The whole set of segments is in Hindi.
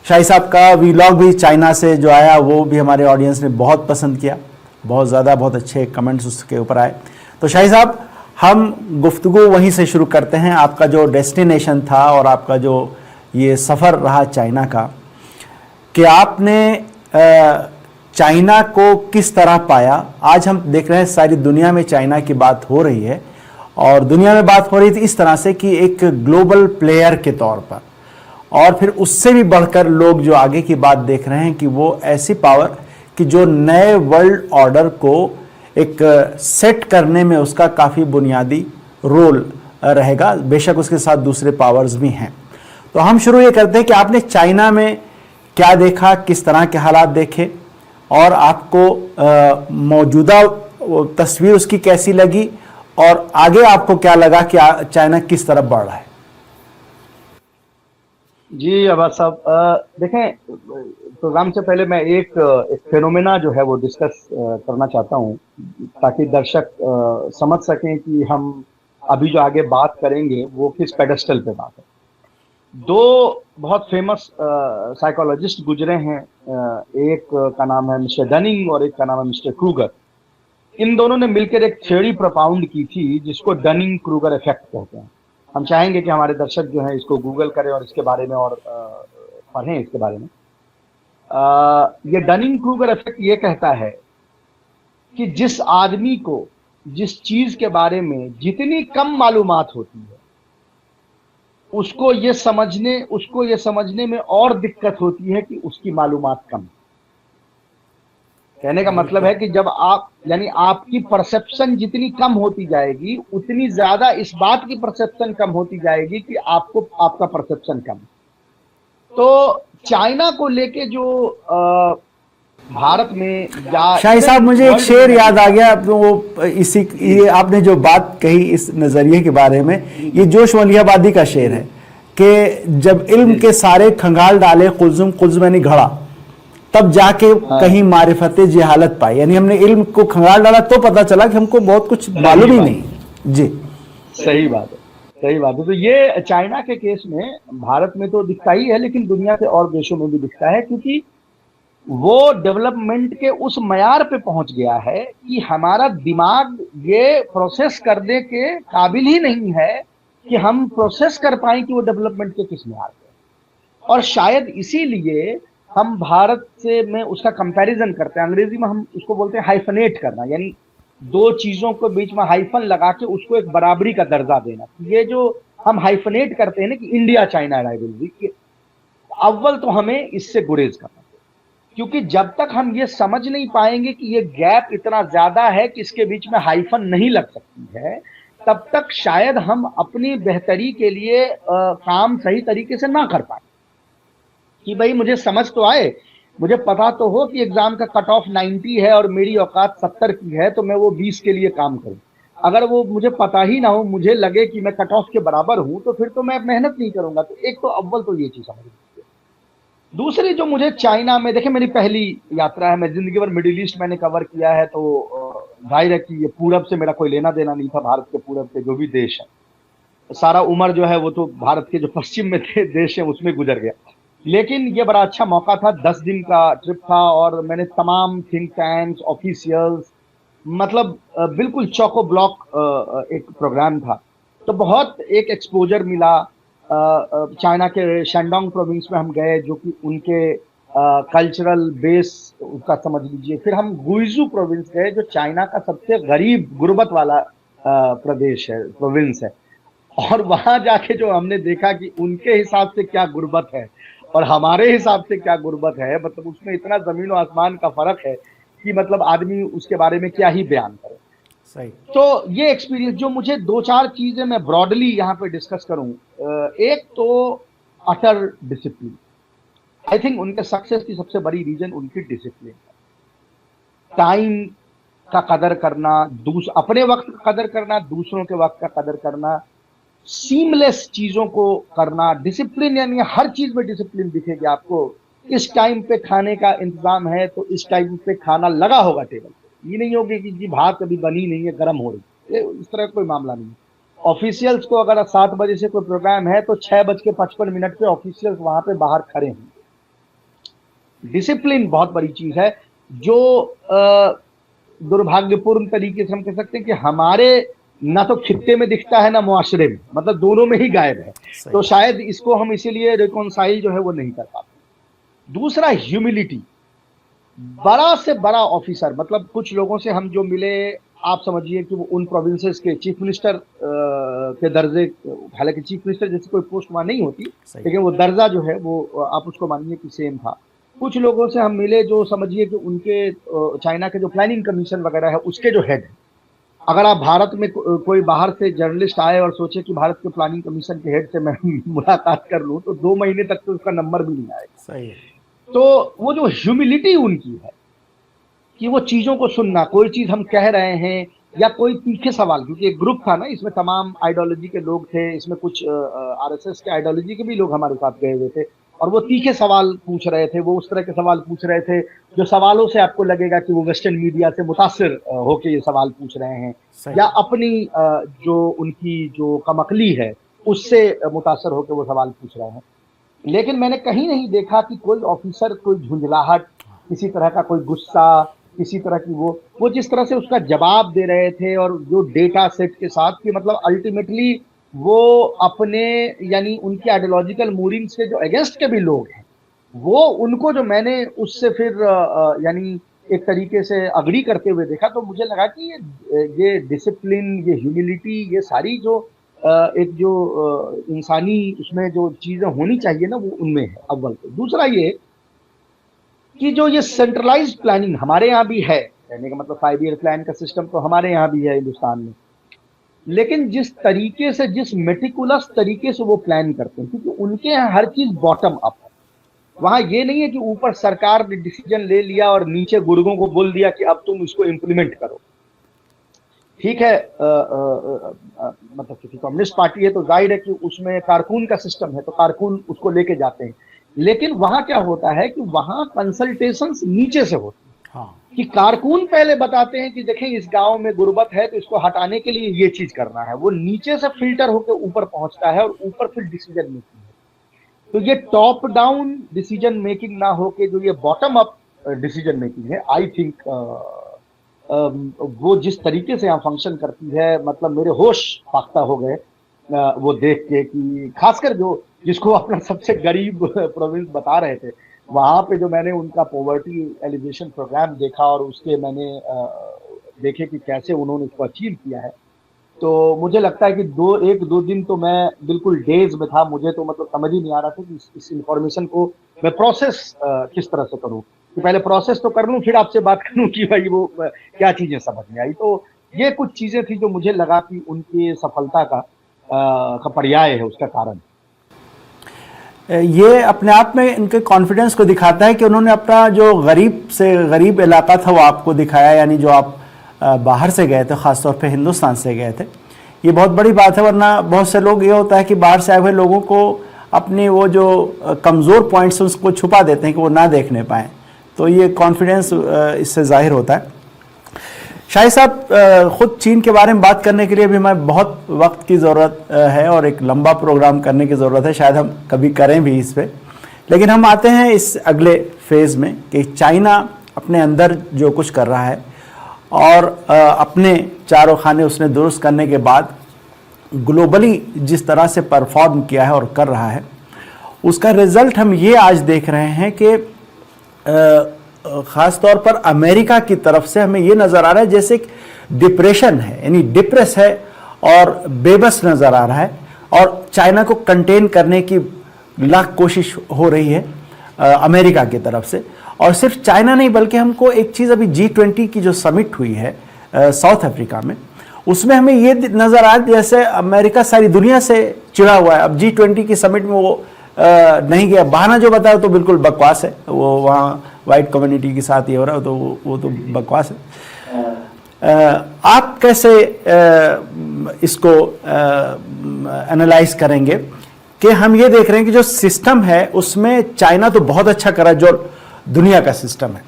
शाही साहब का वीलॉग भी चाइना से जो आया वो भी हमारे ऑडियंस ने बहुत पसंद किया, बहुत ज़्यादा, बहुत अच्छे कमेंट्स उसके ऊपर आए। तो शाही साहब, हम गुफ्तगू वहीं से शुरू करते हैं। आपका जो डेस्टिनेशन था और आपका जो ये सफ़र रहा चाइना का, कि आपने चाइना को किस तरह पाया। आज हम देख रहे हैं सारी दुनिया में चाइना की बात हो रही है, और दुनिया में बात हो रही थी इस तरह से कि एक ग्लोबल प्लेयर के तौर पर, और फिर उससे भी बढ़कर लोग जो आगे की बात देख रहे हैं कि वो ऐसी पावर कि जो नए वर्ल्ड ऑर्डर को एक सेट करने में उसका काफ़ी बुनियादी रोल रहेगा। बेशक उसके साथ दूसरे पावर्स भी हैं। तो हम शुरू ये करते हैं कि आपने चाइना में क्या देखा, किस तरह के हालात देखे, और आपको मौजूदा तस्वीर उसकी कैसी लगी, और आगे आपको क्या लगा कि चाइना किस तरफ बढ़ रहा है। जी अब्बास साहब, देखें, प्रोग्राम से पहले मैं एक फेनोमेना जो है वो डिस्कस करना चाहता हूँ, ताकि दर्शक समझ सकें कि हम अभी जो आगे बात करेंगे वो किस पेडेस्टल पे बात है। दो बहुत फेमस साइकोलॉजिस्ट गुजरे हैं, एक का नाम है मिस्टर डनिंग और एक का नाम है मिस्टर क्रूगर। इन दोनों ने मिलकर एक थ्योरी प्रोपाउंड की थी जिसको डनिंग क्रूगर इफेक्ट कहते हैं। हम चाहेंगे कि हमारे दर्शक जो हैं इसको गूगल करें और इसके बारे में और पढ़ें इसके बारे में। ये डनिंग क्रूगर इफेक्ट ये कहता है कि जिस आदमी को जिस चीज के बारे में जितनी कम मालूमात होती है उसको ये समझने में और दिक्कत होती है कि उसकी मालूमात कम है। कहने का मतलब है कि जब आप यानी आपकी परसेप्शन जितनी कम होती जाएगी उतनी ज्यादा इस बात की परसेप्शन कम होती जाएगी कि आपका परसेप्शन कम। तो चाइना को लेके जो भारत में या शाही साहब, मुझे एक शेर याद आ गया, वो ये आपने जो बात कही इस नजरिए के बारे में, ये जोश वलियाबादी का शेर है कि जब इल्म के सारे खंगाल डाले कुल्जुम कुल्जुम यानी घड़ा, तब जाके कहीं मारिफत जहालत पाई। यानी हमने इल्म को खंगाल डाला तो पता चला कि हमको बहुत कुछ मालूम ही नहीं। जी, सही बात है, सही बात है। तो ये चाइना के केस में भारत में तो दिखता ही है, लेकिन दुनिया के और देशों में भी दिखता है, क्योंकि वो डेवलपमेंट के उस मयार पे पहुंच गया है कि हमारा दिमाग ये प्रोसेस करने के काबिल ही नहीं है कि हम प्रोसेस कर पाए कि वो डेवलपमेंट के किस मयार पे। और शायद इसीलिए हम भारत से में उसका कंपैरिजन करते हैं। अंग्रेजी में हम उसको बोलते हैं हाइफनेट करना, यानी दो चीजों को बीच में हाइफन लगा के उसको एक बराबरी का दर्जा देना। ये जो हम हाइफनेट करते हैं ना कि इंडिया चाइना राइवलरी, अव्वल तो हमें इससे गुरेज करना, क्योंकि जब तक हम ये समझ नहीं पाएंगे कि ये गैप इतना ज्यादा है कि इसके बीच में हाइफन नहीं लग सकती है, तब तक शायद हम अपनी बेहतरी के लिए काम सही तरीके से ना कर पाए। कि भाई मुझे समझ तो आए, मुझे पता तो हो कि एग्जाम का कट ऑफ 90 है और मेरी औकात 70 की है, तो मैं वो 20 के लिए काम करूं। अगर वो मुझे पता ही ना हो, मुझे लगे कि मैं कट ऑफ के बराबर हूं, तो फिर तो मैं मेहनत नहीं करूंगा। तो एक तो अव्वल तो ये चीज समझ लीजिए। दूसरी जो मुझे चाइना में, देखे मेरी पहली यात्रा है, मैं जिंदगी भर मिडिल ईस्ट मैंने कवर किया है, तो जाहिर है कि ये पूरब से मेरा कोई लेना देना नहीं था। भारत के पूरब के जो भी देश है, सारा उम्र जो है वो तो भारत के जो पश्चिम में थे देश है उसमें गुजर गया। लेकिन ये बड़ा अच्छा मौका था, 10 दिन का ट्रिप था, और मैंने तमाम थिंक टैंक्स, ऑफिशियल्स, मतलब बिल्कुल चौको ब्लॉक एक प्रोग्राम था। तो बहुत एक एक्सपोजर मिला। चाइना के शेंडोंग प्रोविंस में हम गए, जो कि उनके कल्चरल बेस उसका समझ लीजिए। फिर हम गुइजू प्रोविंस गए, जो चाइना का सबसे गरीब गुर्बत वाला प्रदेश है, प्रोविंस है। और वहां जाके जो हमने देखा कि उनके हिसाब से क्या गुर्बत है और हमारे हिसाब से क्या गुर्बत है, मतलब उसमें इतना जमीन और आसमान का फर्क है कि मतलब आदमी उसके बारे में क्या ही बयान करे। सही। तो ये एक्सपीरियंस, जो मुझे दो चार चीजें मैं ब्रॉडली यहाँ पे डिस्कस करूं, एक तो अटर डिसिप्लिन। आई थिंक उनके सक्सेस की सबसे बड़ी रीजन उनकी डिसिप्लिन है। टाइम का कदर करना, अपने वक्त का कदर करना, दूसरों के वक्त का कदर करना, सीमलेस चीजों को करना। डिसिप्लिन यानी हर चीज में डिसिप्लिन दिखेगी आपको। इस टाइम पे खाने का इंतजाम है तो इस टाइम पे खाना लगा होगा टेबल पे। ये नहीं होगी कि जी भात अभी बनी नहीं है, गर्म हो रही है, इस तरह कोई मामला नहीं। ऑफिशियल्स को अगर 7 बजे से कोई प्रोग्राम है तो 6:55 पे ऑफिशियल्स वहां पे बाहर खड़े हैं। डिसिप्लिन बहुत बड़ी चीज है, जो दुर्भाग्यपूर्ण तरीके से हम कह सकते हैं कि हमारे ना तो खित्ते में दिखता है ना मुआशरे में, मतलब दोनों में ही गायब है। तो शायद इसको हम इसीलिए रिकॉन्साइल जो है वो नहीं कर पाते। दूसरा, ह्यूमिलिटी। बड़ा से बड़ा ऑफिसर, मतलब कुछ लोगों से हम जो मिले, आप समझिए कि वो उन प्रोविंसेस के चीफ मिनिस्टर के दर्जे, हालांकि चीफ मिनिस्टर जैसी कोई पोस्ट वहां नहीं होती, लेकिन वो दर्जा जो है वो आप उसको मानिए कि सेम था। कुछ लोगों से हम मिले जो समझिए कि उनके चाइना के जो प्लानिंग कमीशन वगैरह है उसके जो हेड है। अगर आप भारत में कोई बाहर से जर्नलिस्ट आए और सोचे कि भारत के प्लानिंग कमीशन के हेड से मैं मुलाकात कर लूं, तो 2 महीने तक तो उसका नंबर भी नहीं आएगा। सही है। तो वो जो ह्यूमिलिटी उनकी है कि वो चीजों को सुनना, कोई चीज हम कह रहे हैं या कोई तीखे सवाल, क्योंकि एक ग्रुप था ना, इसमें तमाम आइडियोलॉजी के लोग थे, इसमें कुछ आरएसएस के आइडियोलॉजी के भी लोग हमारे साथ गए हुए थे, और वो तीखे सवाल पूछ रहे थे, वो उस तरह के सवाल पूछ रहे थे जो सवालों से आपको लगेगा कि वो वेस्टर्न मीडिया से मुतासिर होकर ये सवाल पूछ रहे हैं, या अपनी जो उनकी जो कमकली है उससे मुतासर होकर वो सवाल पूछ रहे हैं। लेकिन मैंने कहीं नहीं देखा कि कोई ऑफिसर कोई झुंझलाहट, किसी तरह का कोई गुस्सा, किसी तरह की वो जिस तरह से उसका जवाब दे रहे थे, और जो डेटा सेट के साथ कि मतलब अल्टीमेटली वो अपने, यानी उनके आइडियोलॉजिकल मूविंग्स के जो अगेंस्ट के भी लोग हैं, वो उनको जो मैंने उससे फिर यानी एक तरीके से अग्री करते हुए देखा, तो मुझे लगा कि ये डिसिप्लिन, ये ह्यूमिलिटी, ये सारी जो एक जो इंसानी उसमें जो चीजें होनी चाहिए ना, वो उनमें है अव्वल। तो दूसरा ये कि जो ये सेंट्रलाइज्ड प्लानिंग हमारे यहाँ भी है, कहने का मतलब 5 ईयर प्लान का सिस्टम तो हमारे यहाँ भी है हिंदुस्तान में, लेकिन जिस तरीके से, जिस मेटिकुलस तरीके से वो प्लान करते हैं, क्योंकि उनके यहाँ हर चीज बॉटम अप है। वहां ये नहीं है कि ऊपर सरकार ने डिसीजन ले लिया और नीचे गुर्गों को बोल दिया कि अब तुम इसको इम्प्लीमेंट करो। ठीक है, मतलब क्योंकि कम्युनिस्ट पार्टी है तो जाहिर है कि उसमें कारकुन का सिस्टम है, तो कारकुन उसको लेके जाते हैं। लेकिन वहां क्या होता है कि वहां कंसल्टेशंस नीचे से होती है। हाँ। कि कारकुन पहले बताते हैं कि देखें इस गांव में गुर्बत है तो इसको हटाने के लिए ये चीज करना है, वो नीचे से फिल्टर होकर ऊपर पहुंचता है और ऊपर फिर डिसीजन मेकिंग है। तो ये टॉप डाउन डिसीजन मेकिंग ना होके जो ये बॉटम अप डिसीजन मेकिंग है, आई थिंक वो जिस तरीके से यहाँ फंक्शन करती है, मतलब मेरे होश फाख्ता हो गए वो देख के कि खासकर जो जिसको अपना सबसे गरीब प्रोविंस बता रहे थे, वहां पे जो मैंने उनका पॉवर्टी एलिवेशन प्रोग्राम देखा और उसके मैंने देखे कि कैसे उन्होंने इसको अचीव किया है, तो मुझे लगता है कि 1-2 दिन तो मैं बिल्कुल डेज में था। मुझे तो मतलब समझ ही नहीं आ रहा था कि इस इंफॉर्मेशन को मैं प्रोसेस किस तरह से करूं, कि पहले प्रोसेस तो कर लूं फिर आपसे बात करूं कि भाई वो क्या चीजें समझ में आई। तो ये कुछ चीजें थी जो मुझे लगा कि उनकी सफलता का पर्याय है, उसका कारण। ये अपने आप में इनके कॉन्फिडेंस को दिखाता है कि उन्होंने अपना जो गरीब से गरीब इलाका था वो आपको दिखाया, यानी जो आप बाहर से गए थे, ख़ासतौर पे हिंदुस्तान से गए थे, ये बहुत बड़ी बात है। वरना बहुत से लोग, ये होता है कि बाहर से आए हुए लोगों को अपनी वो जो कमज़ोर पॉइंट्स उसको छुपा देते हैं कि वो ना देखने पाएँ, तो ये कॉन्फिडेंस इससे जाहिर होता है। शाहिद साहब, ख़ुद चीन के बारे में बात करने के लिए भी हमें बहुत वक्त की ज़रूरत है और एक लंबा प्रोग्राम करने की ज़रूरत है, शायद हम कभी करें भी इस पर। लेकिन हम आते हैं इस अगले फेज़ में कि चाइना अपने अंदर जो कुछ कर रहा है और अपने चारों खाने उसने दुरुस्त करने के बाद ग्लोबली जिस तरह से परफॉर्म किया है और कर रहा है, उसका रिज़ल्ट हम ये आज देख रहे हैं कि ख़ास तौर पर अमेरिका की तरफ से हमें ये नज़र आ रहा है जैसे एक डिप्रेशन है, यानी डिप्रेस है और बेबस नज़र आ रहा है, और चाइना को कंटेन करने की लाख कोशिश हो रही है अमेरिका की तरफ से। और सिर्फ चाइना नहीं, बल्कि हमको एक चीज़ अभी G20 की जो समिट हुई है साउथ अफ्रीका में, उसमें हमें ये नज़र आया जैसे अमेरिका सारी दुनिया से चिढ़ा हुआ है। अब G20 की समिट में वो नहीं गया, बहाना जो बताया तो बिल्कुल बकवास है, वो वहाँ वाइट कम्युनिटी के साथ ये हो रहा है, तो वो तो बकवास है। आप कैसे इसको एनालाइज करेंगे कि हम ये देख रहे हैं कि जो सिस्टम है उसमें चाइना तो बहुत अच्छा करा, जो दुनिया का सिस्टम है।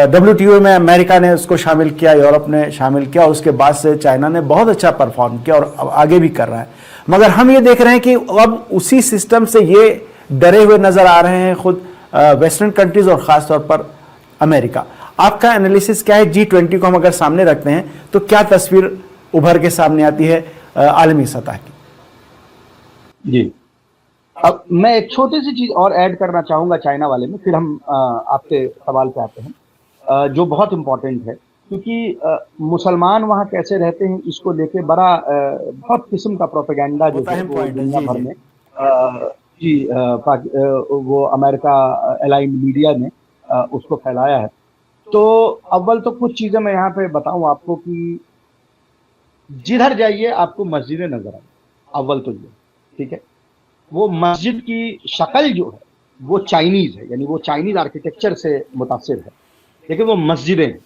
WTO में अमेरिका ने उसको शामिल किया, यूरोप ने शामिल किया, उसके बाद से चाइना ने बहुत अच्छा परफॉर्म किया और अब आगे भी कर रहा है। मगर हम ये देख रहे हैं कि अब उसी सिस्टम से ये डरे हुए नज़र आ रहे हैं खुद वेस्टर्न कंट्रीज और ख़ास तौर पर अमेरिका। आपका एनालिसिस क्या है? G20 को हम अगर सामने रखते हैं तो क्या तस्वीर उभर के सामने आती है आलमी सतह की? जी, अब मैं एक छोटी सी चीज और ऐड करना चाहूंगा चाइना वाले में, फिर हम आपके सवाल पे आते हैं, जो बहुत इम्पोर्टेंट है, क्योंकि मुसलमान वहाँ कैसे रहते हैं इसको लेके बड़ा बहुत किस्म का प्रोपेगेंडा जो है वो दुनिया भर में वो अमेरिका अलाइंड मीडिया ने उसको फैलाया है। तो अव्वल तो कुछ चीजें मैं यहाँ पे बताऊं आपको कि जिधर जाइए आपको मस्जिदें नजर आए, अव्वल तो ये ठीक है। वो मस्जिद की शक्ल जो है वो चाइनीज है, यानी वो चाइनीज आर्किटेक्चर से मुतासिर है, लेकिन वो मस्जिदें हैं,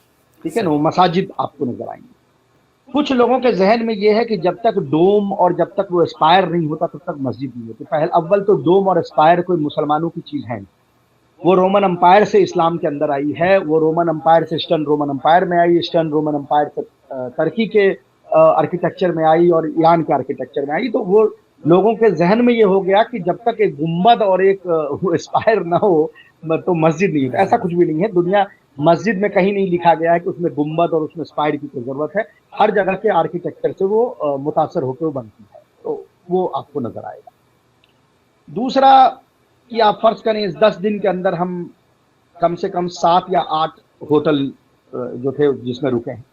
ठीक है ना, वो मसाजिद आपको नजर आएंगी। कुछ लोगों के जहन में ये है कि जब तक डोम और जब तक वो स्पायर नहीं होता तब तक मस्जिद नहीं होती। पहले अव्वल तो डोम और स्पायर कोई मुसलमानों की चीज है नहीं, वो रोमन अंपायर से इस्लाम के अंदर आई है, वो रोमन अंपायर से ईस्टर्न रोमन अंपायर में आई, ईस्टर्न रोमन अंपायर से टर्की के आर्किटेक्चर में आई और ईरान के आर्किटेक्चर में आई। तो वो लोगों के जहन में ये हो गया कि जब तक एक गुम्बद और एक स्पायर ना हो तो मस्जिद नहीं होता। ऐसा कुछ भी नहीं है, दुनिया मस्जिद में कहीं नहीं लिखा गया है कि उसमें गुम्बद और उसमें स्पायर की कोई जरूरत है। हर जगह के आर्किटेक्चर से वो मुतासर होकर वो बनती है, तो वो आपको नजर आएगा। दूसरा कि आप फर्ज करें इस 10 दिन के अंदर हम कम से कम 7 या 8 होटल जो थे जिसमें रुके हैं,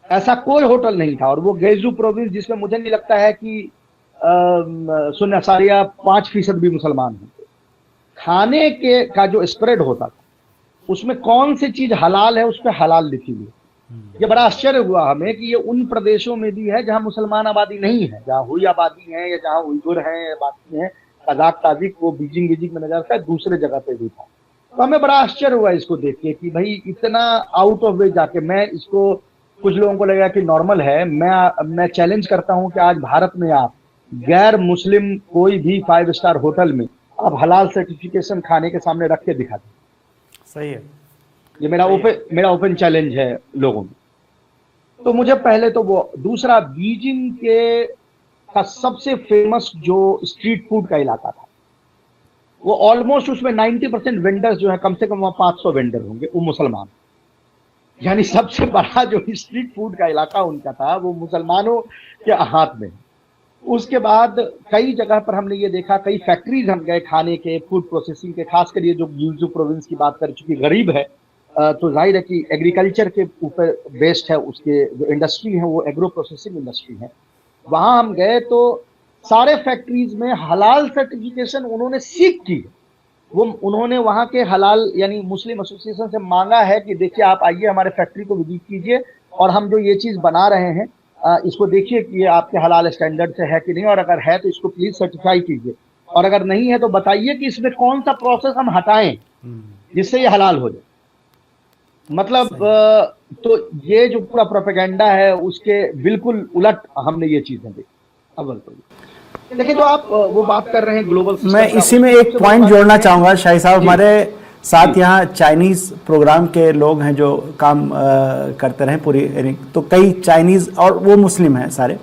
ऐसा कोई होटल नहीं था। और वो गेजू प्रोविंस जिसमें मुझे नहीं लगता है कि सुन्नी अशारिया 5% भी मुसलमान होंगे। खाने के का जो स्प्रेड होता था उसमें कौन सी चीज हलाल है उस पर हलाल लिखी हुई है। ये बड़ा आश्चर्य हुआ हमें कि ये उन प्रदेशों में भी है जहां मुसलमान आबादी नहीं है, जहां हुई आबादी है या जहां उइगुर है बाकी है, कजाक ताजिक, वो बीजिंग में नजर आता है, दूसरे जगह पे भी था। तो हमें बड़ा आश्चर्य हुआ इसको देख के कि भाई इतना आउट ऑफ वे जाके, मैं इसको कुछ लोगों को लगा कि नॉर्मल है, मैं चैलेंज करता हूं कि आज भारत में आप गैर मुस्लिम कोई भी 5 स्टार होटल में आप हलाल सर्टिफिकेशन खाने के सामने रख के दिखा दें। सही है, ये मेरा ओपन चैलेंज है लोगों में। तो मुझे पहले तो वो, दूसरा बीजिंग के का सबसे फेमस जो स्ट्रीट फूड का इलाका था, वो ऑलमोस्ट उसमें 90% वेंडर्स जो है, कम से कम वहां 500 वेंडर होंगे, वो मुसलमान। यानी सबसे बड़ा जो स्ट्रीट फूड का इलाका उनका था वो मुसलमानों के हाथ में। उसके बाद कई जगह पर हमने ये देखा, कई फैक्ट्रीज हम गए खाने के, फूड प्रोसेसिंग के, खासकर ये जो यूजू प्रोविंस की बात कर, चुकी गरीब है तो जाहिर है कि एग्रीकल्चर के ऊपर बेस्ड है, उसके जो इंडस्ट्री है वो एग्रो प्रोसेसिंग इंडस्ट्री है। वहां हम गए तो सारे फैक्ट्रीज में हलाल सर्टिफिकेशन उन्होंने सीख की। वो उन्होंने वहां के हलाल यानी मुस्लिम एसोसिएशन से मांगा है कि देखिए आप आइए हमारे फैक्ट्री को विजिट कीजिए और हम जो ये चीज बना रहे हैं इसको देखिए कि ये आपके हलाल स्टैंडर्ड से है कि नहीं, और अगर है तो इसको प्लीज सर्टिफाई कीजिए, और अगर नहीं है तो बताइए कि इसमें कौन सा प्रोसेस हम हटाएं जिससे ये हलाल हो जाए। मतलब तो ये जो पूरा प्रोपेगेंडा है उसके बिल्कुल उलट हमने ये चीजें देखी। अव्वल तो देखिए, तो आप वो बात कर रहे हैं ग्लोबल, मैं इसी में एक पॉइंट जोड़ना चाहूंगा शाही साहब। हमारे साथ यहाँ चाइनीज प्रोग्राम के लोग हैं जो काम करते रहे पूरी, तो कई चाइनीज और वो मुस्लिम हैं सारे।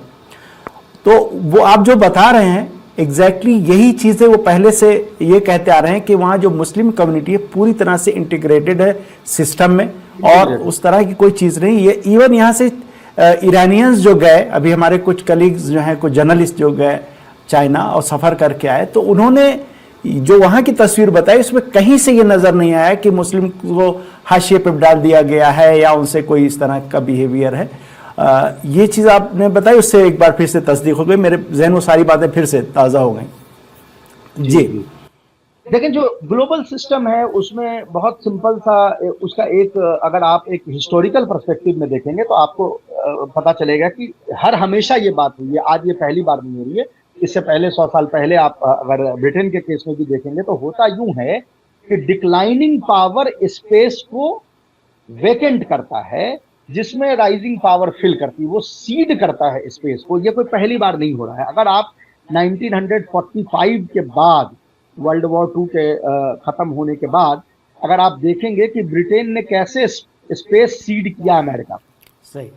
तो वो आप जो बता रहे हैं एग्जैक्टली यही चीज़ें वो पहले से ये कहते आ रहे हैं कि वहाँ जो मुस्लिम कम्युनिटी है पूरी तरह से इंटीग्रेटेड है सिस्टम में, और उस तरह की कोई चीज़ नहीं। ये इवन यहाँ से ईरानियंस जो गए, अभी हमारे कुछ कलीग्स जो हैं, कुछ जर्नलिस्ट जो गए चाइना और सफ़र करके आए, तो उन्होंने जो वहाँ की तस्वीर बताई उसमें कहीं से ये नज़र नहीं आया कि मुस्लिम को हाशिए पर डाल दिया गया है या उनसे कोई इस तरह का बिहेवियर है। ये चीज़ आपने बताई, उससे एक बार फिर से तस्दीक हो गई, मेरे जहन में सारी बातें फिर से ताज़ा हो गई। जी लेकिन जो ग्लोबल सिस्टम है उसमें बहुत सिंपल सा उसका एक, अगर आप एक हिस्टोरिकल पर्सपेक्टिव में देखेंगे तो आपको पता चलेगा कि हर हमेशा ये बात हुई है, आज ये पहली बार नहीं हो रही है। इससे पहले 100 साल पहले आप अगर ब्रिटेन के केस में भी देखेंगे तो होता यूं है कि डिक्लाइनिंग पावर स्पेस को वेकेंट करता है, जिसमें राइजिंग पावर फिल करती है, वो सीड करता है स्पेस को। ये कोई पहली बार नहीं हो रहा है। अगर आप 1945 के बाद, वर्ल्ड वॉर 2 के खत्म होने के बाद अगर आप देखेंगे कि ब्रिटेन ने कैसे स्पेस सीड किया अमेरिका, सही,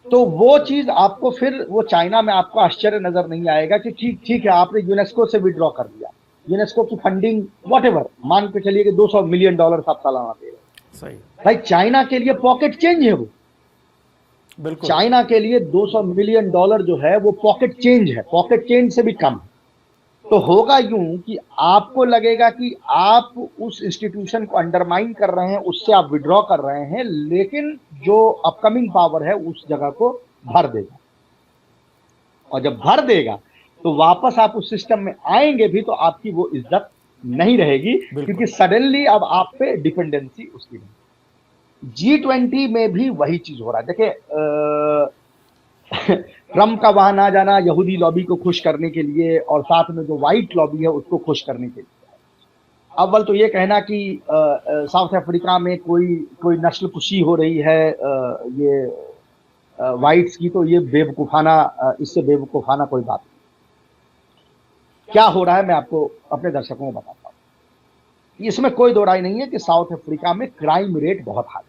तो वो चीज आपको फिर वो चाइना में आपको आश्चर्य नजर नहीं आएगा कि ठीक है आपने यूनेस्को से विड्रॉ कर दिया, यूनेस्को की फंडिंग व्हाटएवर, मान के चलिए कि $200 मिलियन आप सालाना दे रहे हैं। सही, भाई चाइना के लिए पॉकेट चेंज है वो, बिल्कुल। चाइना के लिए $200 मिलियन जो है वो पॉकेट चेंज है, पॉकेट चेंज से भी कम है। तो होगा यूं कि आपको लगेगा कि आप उस इंस्टीट्यूशन को अंडरमाइन कर रहे हैं, उससे आप विड्रॉ कर रहे हैं, लेकिन जो अपकमिंग पावर है उस जगह को भर देगा, और जब भर देगा तो वापस आप उस सिस्टम में आएंगे भी तो आपकी वो इज्जत नहीं रहेगी, क्योंकि सडनली अब आप पे डिपेंडेंसी उसकी नहीं। G20 में भी वही चीज हो रहा है। देखिए ट्रंप का वहां ना जाना यहूदी लॉबी को खुश करने के लिए, और साथ में जो व्हाइट लॉबी है उसको खुश करने के लिए। अव्वल तो ये कहना कि साउथ अफ्रीका में कोई नस्ल कुशी हो रही है ये व्हाइट्स की, तो ये बेवकूफाना, इससे बेवकूफाना कोई बात नहीं। क्या हो रहा है मैं आपको अपने दर्शकों को बताता हूं। इसमें कोई दो राय नहीं है कि साउथ अफ्रीका में क्राइम रेट बहुत हाई।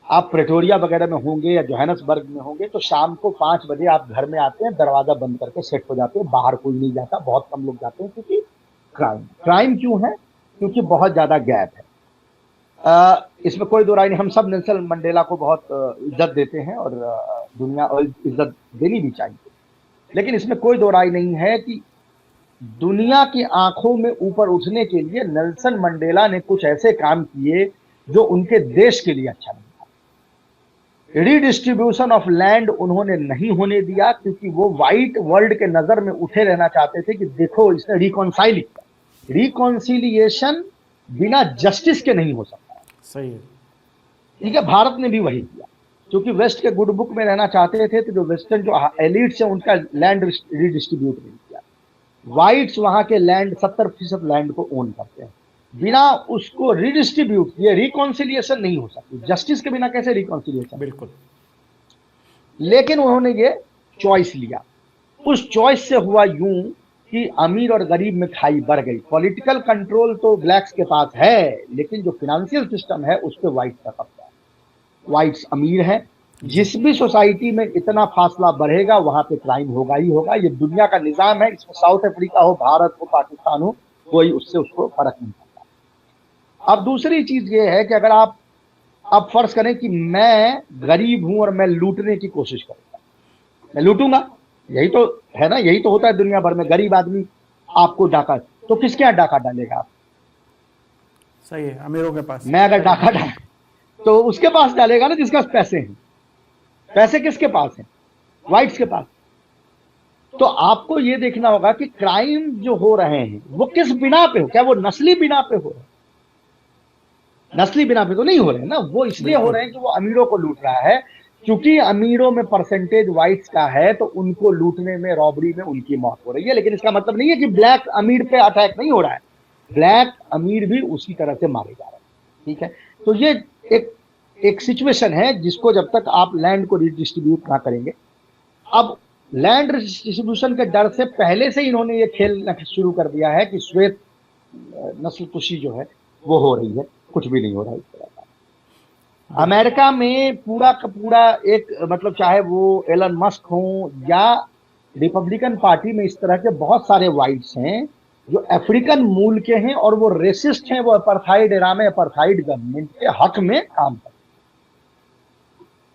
आप प्रेटोरिया वगैरह में होंगे या जोहान्सबर्ग में होंगे तो शाम को 5 बजे आप घर में आते हैं, दरवाजा बंद करके सेट हो जाते हैं, बाहर कोई नहीं जाता, बहुत कम लोग जाते हैं, क्योंकि क्राइम क्यों है? क्योंकि बहुत ज्यादा गैप है। इसमें कोई दो राय नहीं, हम सब नेल्सन मंडेला को बहुत इज्जत देते हैं और दुनिया और इज्जत देनी भी चाहिए, लेकिन इसमें कोई दो राय नहीं है कि दुनिया की आंखों में ऊपर उठने के लिए नेल्सन मंडेला ने कुछ ऐसे काम किए जो उनके देश के लिए अच्छा नहीं था। रीडिस्ट्रीब्यूशन ऑफ लैंड उन्होंने नहीं होने दिया, क्योंकि वो व्हाइट वर्ल्ड के नजर में उठे रहना चाहते थे कि देखो इसने रिकॉन्साइल किया। रिकॉन्सिलिएशन बिना जस्टिस के नहीं हो सकता। सही है, ठीक है, भारत ने भी वही किया, क्योंकि वेस्ट के गुड बुक में रहना चाहते थे, तो जो वेस्टर्न जो एलिट्स है उनका लैंड रीडिस्ट्रीब्यूट नहीं किया। व्हाइट्स वहां के लैंड 70% लैंड को ओन करते हैं, बिना उसको रीडिस्ट्रीब्यूट किए रिकॉन्सिलिएशन नहीं हो सकती। जस्टिस के बिना कैसे रिकॉन्सिलिएशन? बिल्कुल। लेकिन उन्होंने ये चॉइस लिया। उस चॉइस से हुआ यूं कि अमीर और गरीब में खाई बढ़ गई। पॉलिटिकल कंट्रोल तो ब्लैक्स के पास है, लेकिन जो फाइनेंशियल सिस्टम है उस पर व्हाइट्स का कब्जा है। व्हाइट्स अमीर हैं, जिस भी सोसाइटी में इतना फासला बढ़ेगा वहां पे क्राइम होगा ही होगा। ये दुनिया का निजाम है, इसमें साउथ अफ्रीका हो, भारत हो, पाकिस्तान हो, कोई उससे उसको फर्क नहीं पड़ता। अब दूसरी चीज ये है कि अगर आप अब फर्ज करें कि मैं गरीब हूं और मैं लूटने की कोशिश करूंगा, मैं लूटूंगा, यही तो है ना, यही तो होता है दुनिया भर में। गरीब आदमी आपको डाका, तो किसके यहाँ डाका डालेगा आप? सही है, अमीरों के पास। मैं अगर डाका डाल तो उसके पास डालेगा ना जिसके पास पैसे हैं। पैसे किसके पास हैं? व्हाइट्स के पास। तो आपको यह देखना होगा कि क्राइम जो हो रहे हैं वो किस बिना पे हो। क्या वो नस्ली बिना पे हो रहे हैं? नस्ली बिना पे तो नहीं हो रहे हैं ना, वो इसलिए हो रहे हैं कि वो अमीरों को लूट रहा है। क्योंकि अमीरों में परसेंटेज व्हाइट्स का है तो उनको लूटने में, रॉबरी में उनकी मौत हो रही है। लेकिन इसका मतलब नहीं है कि ब्लैक अमीर पे अटैक नहीं हो रहा है, ब्लैक अमीर भी उसी तरह से मारे जा रहे हैं। ठीक है, तो ये एक सिचुएशन है जिसको जब तक आप लैंड को रिडिस्ट्रीब्यूट ना करेंगे। अब लैंड डिस्ट्रीब्यूशन के डर से पहले से इन्होंने ये खेल शुरू कर दिया है कि श्वेत नस्ल कुशी जो है वो हो रही है, कुछ भी नहीं हो रहा है इस तरह का। अमेरिका में पूरा का पूरा एक मतलब, चाहे वो एलन मस्क हो या रिपब्लिकन पार्टी में, इस तरह के बहुत सारे व्हाइट्स हैं जो अफ्रीकन मूल के हैं और वो रेसिस्ट हैं, वो अपार्थाइड एरा में अपार्थाइड गवर्नमेंट के हक में काम करते हैं।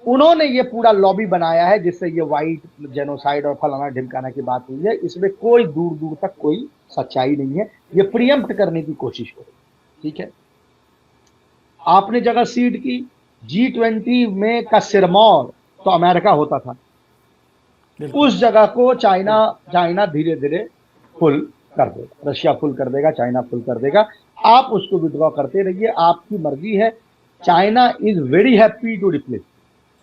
उन्होंने ये पूरा लॉबी बनाया है जिससे ये व्हाइट जेनोसाइड और फलाना ढिमकाना की बात हुई है। इसमें कोई दूर दूर तक कोई सच्चाई नहीं है, ये प्रियम्प्ट करने की कोशिश हो रही है। ठीक है, आपने जगह सीड की G20 में का सिरमौर तो अमेरिका होता था, उस जगह को चाइना धीरे धीरे फुल कर देगा, रशिया फुल कर देगा, चाइना फुल कर देगा। आप उसको विड्रॉ करते रहिए, आपकी मर्जी है। China is very happy to replace.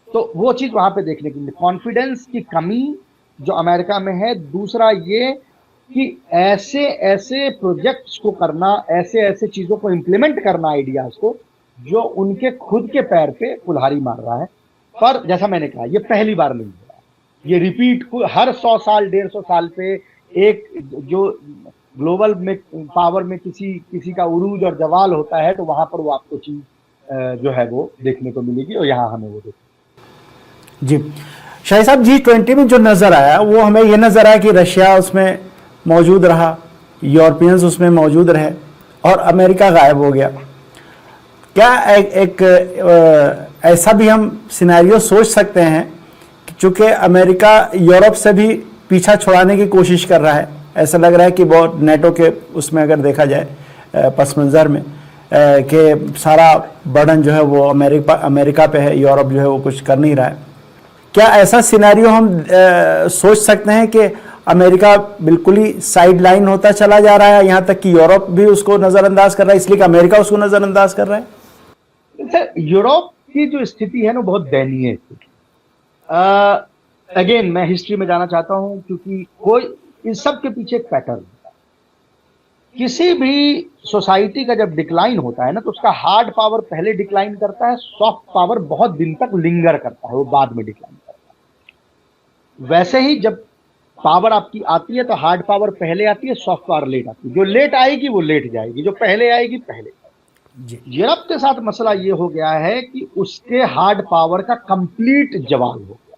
तो वो चीज वहां पे देखने के लिए कॉन्फिडेंस की कमी जो अमेरिका में है। दूसरा ये कि ऐसे ऐसे प्रोजेक्ट्स को करना, ऐसे ऐसे चीजों को इंप्लीमेंट करना, आइडियाज को, जो उनके खुद के पैर पे कुल्हाड़ी मार रहा है। पर जैसा मैंने कहा, ये पहली बार नहीं हो रहा, ये रिपीट हर 100 साल 150 साल पे एक जो ग्लोबल में पावर में किसी का उरूज और जवाल होता है तो वहां पर वो आपको चीज जो है वो देखने को मिलेगी, और यहाँ हमें वो देखने। जी शाहिद साहब, G20 में जो नजर आया वो हमें ये नजर आया कि रशिया उसमें मौजूद रहा, यूरोपियंस उसमें मौजूद रहे और अमेरिका गायब हो गया। क्या ऐसा भी हम सिनेरियो सोच सकते हैं कि चूँकि अमेरिका यूरोप से भी पीछा छुड़ाने की कोशिश कर रहा है, ऐसा लग रहा है कि बहुत नेटो के उसमें अगर देखा जाए पस मंज़र में कि सारा बर्डन जो है वो अमेरिका पे है, यूरोप जो है वो कुछ कर नहीं रहा है। क्या ऐसा सिनेरियो हम सोच सकते हैं कि अमेरिका बिल्कुल ही साइड लाइन होता चला जा रहा है, यहाँ तक कि यूरोप भी उसको नज़रअंदाज कर रहा है, इसलिए कि अमेरिका उसको नज़रअंदाज कर रहा है? यूरोप की जो स्थिति है ना बहुत दयनीय स्थिति। अगेन मैं हिस्ट्री में जाना चाहता हूं क्योंकि कोई इस सब के पीछे एक पैटर्न होता है। किसी भी सोसाइटी का जब डिक्लाइन होता है ना तो उसका हार्ड पावर पहले डिक्लाइन करता है, सॉफ्ट पावर बहुत दिन तक लिंगर करता है, वो बाद में डिक्लाइन करता है। वैसे ही जब पावर आपकी आती है तो हार्ड पावर पहले आती है, सॉफ्ट पावर लेट आती है। जो लेट आएगी वो लेट जाएगी, जो पहले आएगी पहले। यूरोप के साथ मसला ये हो गया है कि उसके हार्ड पावर का कंप्लीट जवाल हो गया,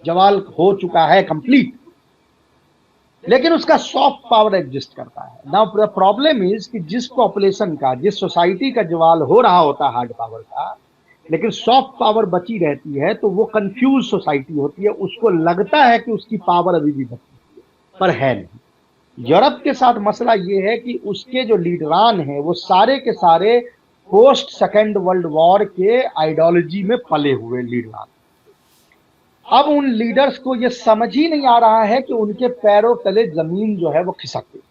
जवाल हो चुका है कंप्लीट, लेकिन उसका सॉफ्ट पावर एग्जिस्ट करता है। नाउ प्रॉब्लम इज कि जिस पॉपुलेशन का, जिस सोसाइटी का जवाल हो रहा होता है हार्ड पावर का, लेकिन सॉफ्ट पावर बची रहती है, तो वो कंफ्यूज सोसाइटी होती है। उसको लगता है कि उसकी पावर अभी भी बची है, पर है नहीं। यूरोप के साथ मसला ये है कि उसके जो लीडरान हैं वो सारे के सारे पोस्ट सेकेंड वर्ल्ड वॉर के आइडियोलॉजी में पले हुए लीडरान। अब उन लीडर्स को ये समझ ही नहीं आ रहा है कि उनके पैरों तले जमीन जो है वो खिसक गई।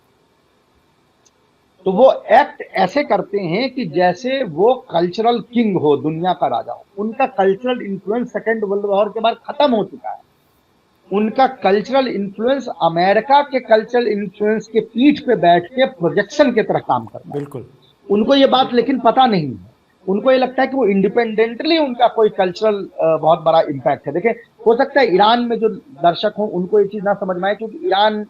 तो वो एक्ट ऐसे करते हैं कि जैसे वो कल्चरल किंग हो, दुनिया का राजा हो। उनका cultural influence second world war के बाद खत्म हो चुका है। उनका कल्चरल इन्फ्लुएंस अमेरिका के कल्चरल इन्फ्लुएंस के पीठ पे बैठ के प्रोजेक्शन की तरह काम करता है। बिल्कुल। उनको ये बात लेकिन पता नहीं है। उनको ये लगता है कि वो इंडिपेंडेंटली उनका कोई कल्चरल बहुत बड़ा इम्पैक्ट है। देखें, हो सकता है ईरान में जो दर्शक हों उनको ये चीज ना समझ में आए, क्योंकि ईरान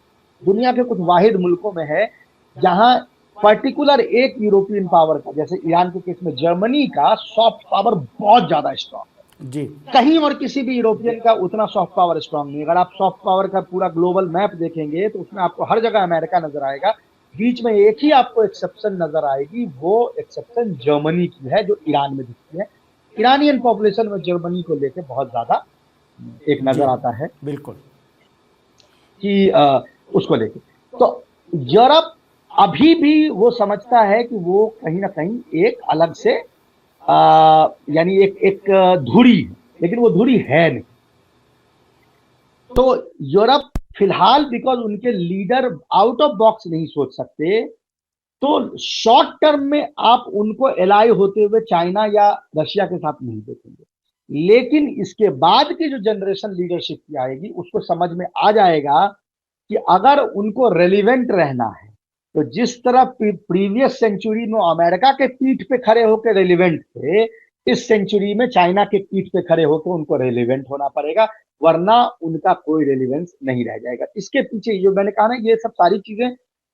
दुनिया के कुछ वाहिद मुल्कों में है जहां पर्टिकुलर एक यूरोपियन पावर का, जैसे ईरान के केस में जर्मनी का सॉफ्ट पावर बहुत ज्यादा स्ट्रॉन्ग जी। कहीं और किसी भी यूरोपियन का उतना सॉफ्ट पावर स्ट्रांग नहीं। अगर आप सॉफ्ट पावर का पूरा ग्लोबल मैप देखेंगे तो उसमें आपको हर जगह अमेरिका नजर आएगा, बीच में एक ही आपको एक्सेप्शन नजर आएगी, वो एक्सेप्शन जर्मनी की है जो ईरान में दिखती है। ईरानियन पॉपुलेशन में जर्मनी को लेकर बहुत ज्यादा एक नजर आता है, बिल्कुल, कि उसको लेके। तो यूरोप अभी भी वो समझता है कि वो कहीं ना कहीं एक अलग से यानी एक धुरी है, लेकिन वो धुरी है नहीं। तो यूरोप फिलहाल बिकॉज उनके लीडर आउट ऑफ बॉक्स नहीं सोच सकते, तो शॉर्ट टर्म में आप उनको एलाई होते हुए चाइना या रशिया के साथ नहीं देखेंगे। लेकिन इसके बाद की जो जनरेशन लीडरशिप की आएगी उसको समझ में आ जाएगा कि अगर उनको रेलिवेंट रहना है तो जिस तरह प्रीवियस सेंचुरी में अमेरिका के पीठ पे खड़े होकर रेलिवेंट थे, इस सेंचुरी में चाइना के पीठ पे खड़े होकर उनको रेलिवेंट होना पड़ेगा, वरना उनका कोई रेलिवेंस नहीं रह जाएगा। इसके पीछे जो मैंने कहा ना, ये सब सारी चीजें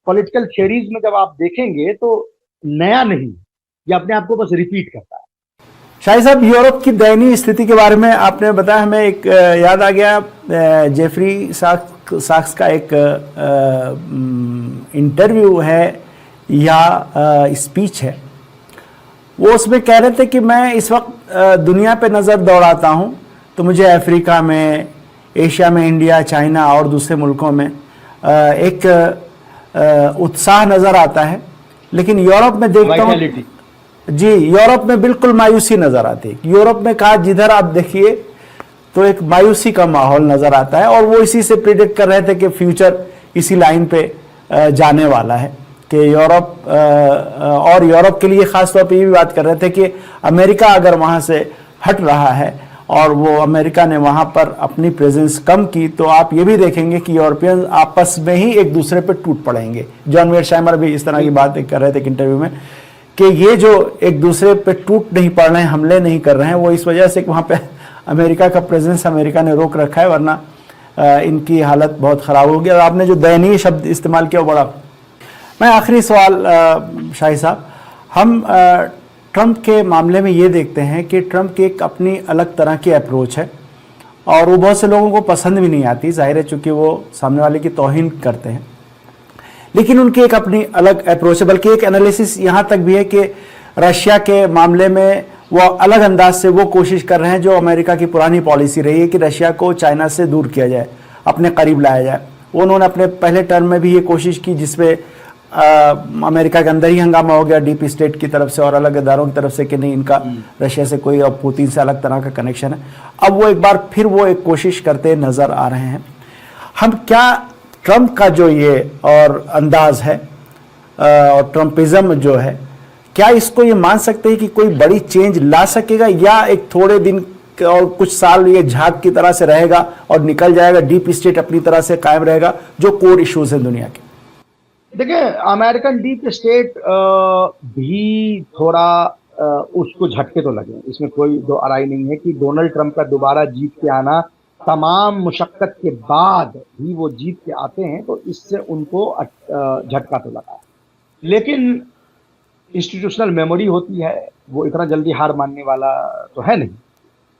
पॉलिटिकल थियरीज में जब आप देखेंगे तो नया नहीं, ये अपने आप को बस रिपीट करता है। शाही साहब, यूरोप की दयनीय स्थिति के बारे में आपने बताया, हमें एक याद आ गया, जेफरी साक्स का एक इंटरव्यू है या स्पीच है। वो उसमें कह रहे थे कि मैं इस वक्त दुनिया पे नज़र दौड़ाता हूँ तो मुझे अफ्रीका में, एशिया में, इंडिया, चाइना और दूसरे मुल्कों में एक उत्साह नज़र आता है, लेकिन यूरोप में देखता हूँ जी, यूरोप में बिल्कुल मायूसी नज़र आती है। यूरोप में कहा जिधर आप देखिए तो एक मायूसी का माहौल नज़र आता है, और वो इसी से प्रिडिक्ट कर रहे थे कि फ्यूचर इसी लाइन पे जाने वाला है कि यूरोप, और यूरोप के लिए ख़ास तौर पे ये भी बात कर रहे थे कि अमेरिका अगर वहाँ से हट रहा है और वो अमेरिका ने वहाँ पर अपनी प्रेजेंस कम की, तो आप ये भी देखेंगे कि यूरोपियन आपस में ही एक दूसरे पे टूट पड़ेंगे। जॉन मेयरशाइमर भी इस तरह की बात कर रहे थे एक इंटरव्यू में कि ये जो एक दूसरे पे टूट नहीं पड़ रहे हैं, हमले नहीं कर रहे हैं, वो इस वजह से कि वहाँ पे अमेरिका का प्रेजेंस अमेरिका ने रोक रखा है, वरना इनकी हालत बहुत ख़राब होगी। और आपने जो दयनीय शब्द इस्तेमाल किया वो बड़ा। मैं आखिरी सवाल शाही साहब, हम ट्रंप के मामले में ये देखते हैं कि ट्रंप की एक अपनी अलग तरह की अप्रोच है और वो बहुत से लोगों को पसंद भी नहीं आती, जाहिर है, चूँकि वो सामने वाले की तौहीन करते हैं। लेकिन उनकी एक अपनी अलग अप्रोच है, बल्कि एक एनालिसिस यहाँ तक भी है कि रशिया के मामले में वो अलग अंदाज से वो कोशिश कर रहे हैं जो अमेरिका की पुरानी पॉलिसी रही है कि रशिया को चाइना से दूर किया जाए, अपने करीब लाया जाए। उन्होंने अपने पहले टर्म में भी ये कोशिश की जिसमें अमेरिका के अंदर ही हंगामा हो गया डीप स्टेट की तरफ से और अलग इदारों की तरफ से कि नहीं इनका रशिया से कोई और पुतिन से अलग तरह का कनेक्शन है। अब वो एक बार फिर वो एक कोशिश करते नजर आ रहे हैं। हम क्या ट्रंप का जो ये और अंदाज है और ट्रंपिज्म जो है, क्या इसको ये मान सकते हैं कि कोई बड़ी चेंज ला सकेगा या एक थोड़े दिन और कुछ साल ये झाग की तरह से रहेगा और निकल जाएगा, डीप स्टेट अपनी तरह से कायम रहेगा जो कोर इश्यूज हैं दुनिया के? देखिए, अमेरिकन डीप स्टेट भी थोड़ा उसको झटके तो लगे, इसमें कोई दो अराई नहीं है कि डोनाल्ड ट्रंप का दोबारा जीत के आना, तमाम मुशक्कत के बाद भी वो जीत के आते हैं, तो इससे उनको झटका तो लगा। लेकिन इंस्टीट्यूशनल मेमोरी होती है, वो इतना जल्दी हार मानने वाला तो है नहीं,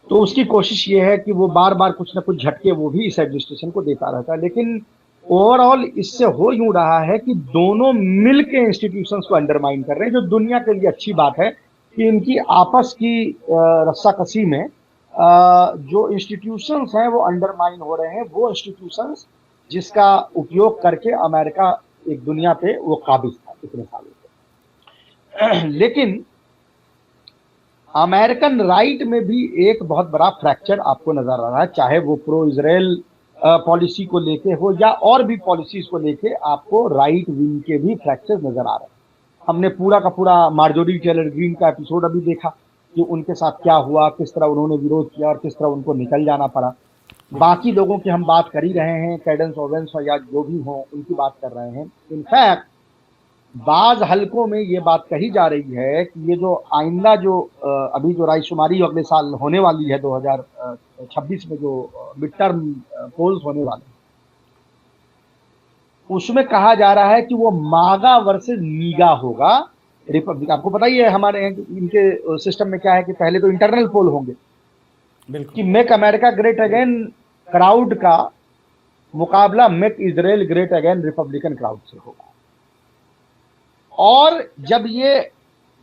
तो उसकी कोशिश ये है कि वो बार बार कुछ ना कुछ झटके वो भी इस एडमिनिस्ट्रेशन को देता रहता है। लेकिन ओवरऑल इससे हो यूं रहा है कि दोनों मिल के इंस्टीट्यूशंस को अंडरमाइन कर रहे हैं, जो दुनिया के लिए अच्छी बात है कि इनकी आपस की रस्साकसी में जो इंस्टीट्यूशंस हैं वो अंडरमाइन हो रहे हैं, वो इंस्टीट्यूशंस जिसका उपयोग करके अमेरिका एक दुनिया पे वो काबिज था इतने सालों से। लेकिन अमेरिकन राइट में भी एक बहुत बड़ा फ्रैक्चर आपको नजर आ रहा है, चाहे वो प्रो इजराइल पॉलिसी को लेके हो या और भी पॉलिसीज को लेके आपको राइट विंग के भी फ्रैक्चर नजर आ रहे हैं। हमने पूरा का पूरा मार्जोरी टेलर ग्रीन का एपिसोड अभी देखा कि उनके साथ क्या हुआ, किस तरह उन्होंने विरोध किया और किस तरह उनको निकल जाना पड़ा। बाकी लोगों की हम बात कर ही रहे हैं, कैडेंस ओवेंस या जो भी हो उनकी बात कर रहे हैं। इनफैक्ट बाज हलकों में ये बात कही जा रही है कि ये जो आइंदा जो अभी जो रायशुमारी अगले साल होने वाली है 2026 में जो मिड टर्म पोल्स होने वाले, उसमें कहा जा रहा है कि वो मागा वर्सेस मीगा होगा। रिपब्लिक, आपको पता ही है हमारे इनके सिस्टम में क्या है कि पहले तो इंटरनल पोल होंगे कि make America great again crowd का मुकाबला make Israel great again Republican crowd से होगा। और जब ये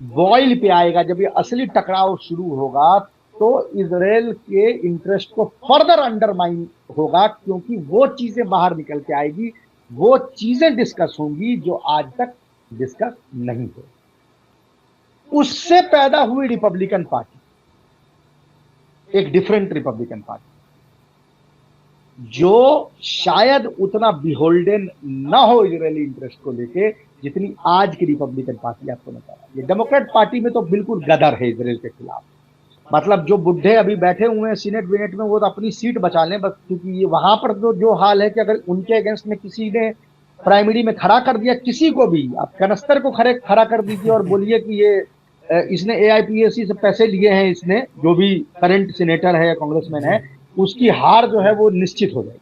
बॉइल पे आएगा, जब ये असली टकराव शुरू होगा, तो इजराइल के इंटरेस्ट को फर्दर अंडरमाइन होगा, क्योंकि वो चीजें बाहर निकल के आएगी, वो चीजें डिस्कस होंगी जो आज तक डिस्कस नहीं हुई। उससे पैदा हुई रिपब्लिकन पार्टी, एक डिफरेंट रिपब्लिकन पार्टी, जो शायद उतना बिहोल्डन ना हो इजरायली इंटरेस्ट को लेके जितनी आज की रिपब्लिकन पार्टी आपको नजर आ रही है। डेमोक्रेट पार्टी में तो बिल्कुल गदर है इजराइल के खिलाफ, मतलब जो बुढ़े अभी बैठे हुए हैं सीनेट विनेट में, वो तो अपनी सीट बचा लें बस, क्योंकि ये वहां पर तो जो हाल है कि अगर उनके अगेंस्ट में किसी ने प्राइमरी में खड़ा कर दिया, किसी को भी, आप कनस्तर को खड़ा कर दीजिए और बोलिए कि ये इसने AIPAC से पैसे लिए हैं, इसने जो भी करंट सीनेटर है या कांग्रेसमैन है, उसकी हार जो है वो निश्चित हो जाएगी।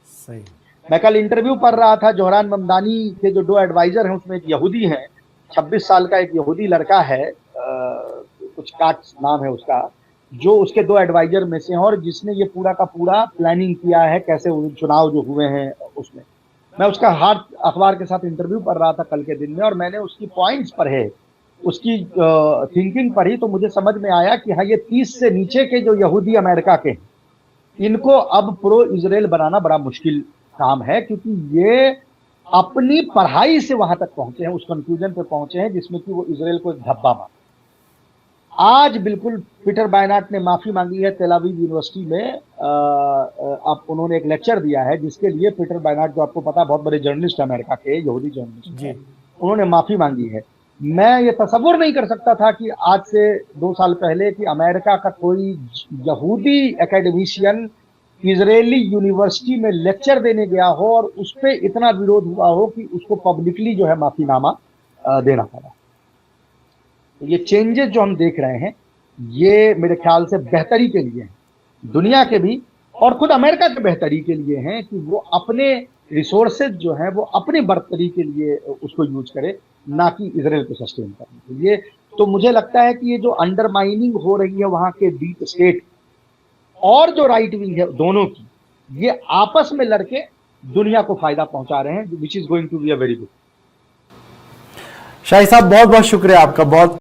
सही। मैं कल इंटरव्यू पढ़ रहा था, जोहरान ममदानी के जो 2 एडवाइजर हैं उसमें एक यहूदी है, 26 साल का एक यहूदी लड़का है, कुछ काट्स नाम है उसका, जो उसके 2 एडवाइजर में से हैं और जिसने ये पूरा का पूरा प्लानिंग किया है कैसे चुनाव जो हुए हैं उसमें। मैं उसका हाथ अखबार के साथ इंटरव्यू पढ़ रहा था कल के दिन में, और मैंने उसकी पॉइंट्स पढ़े, उसकी थिंकिंग पढ़ी, तो मुझे समझ में आया कि हाँ, ये 30 से नीचे के जो यहूदी अमेरिका के हैं, इनको अब प्रो इजराइल बनाना बड़ा मुश्किल काम है, क्योंकि ये अपनी पढ़ाई से वहां तक पहुंचे हैं, उस कंक्लूजन पे पहुंचे हैं जिसमें कि वो इजराइल को धब्बा मार। आज बिल्कुल पीटर बायनाट ने माफी मांगी है तेल अवीव यूनिवर्सिटी में, अब उन्होंने एक लेक्चर दिया है जिसके लिए पीटर बायनाट, जो आपको पता है बहुत बड़े जर्नलिस्ट अमेरिका के, यहूदी जर्नलिस्ट हैं, उन्होंने माफी मांगी है। मैं ये तसव्वुर नहीं कर सकता था कि आज से 2 साल पहले कि अमेरिका का कोई यहूदी एकेडमिशियन इजरायली यूनिवर्सिटी में लेक्चर देने गया हो और उस पर इतना विरोध हुआ हो कि उसको पब्लिकली जो है माफीनामा देना पड़ा। ये चेंजेस जो हम देख रहे हैं, ये मेरे ख्याल से बेहतरी के लिए हैं, दुनिया के भी और खुद अमेरिका के बेहतरी के लिए हैं, कि वो अपने रिसोर्सेज जो हैं वो अपनी बढ़तरी के लिए उसको यूज करे, ना कि इजराइल को सस्टेन करने के लिए। तो मुझे लगता है कि ये जो अंडरमाइनिंग हो रही है वहां के डीप स्टेट और जो राइट विंग है दोनों की, ये आपस में लड़के दुनिया को फायदा पहुंचा रहे हैं, which is going to be a very good. शाही साहब बहुत बहुत शुक्रिया आपका, बहुत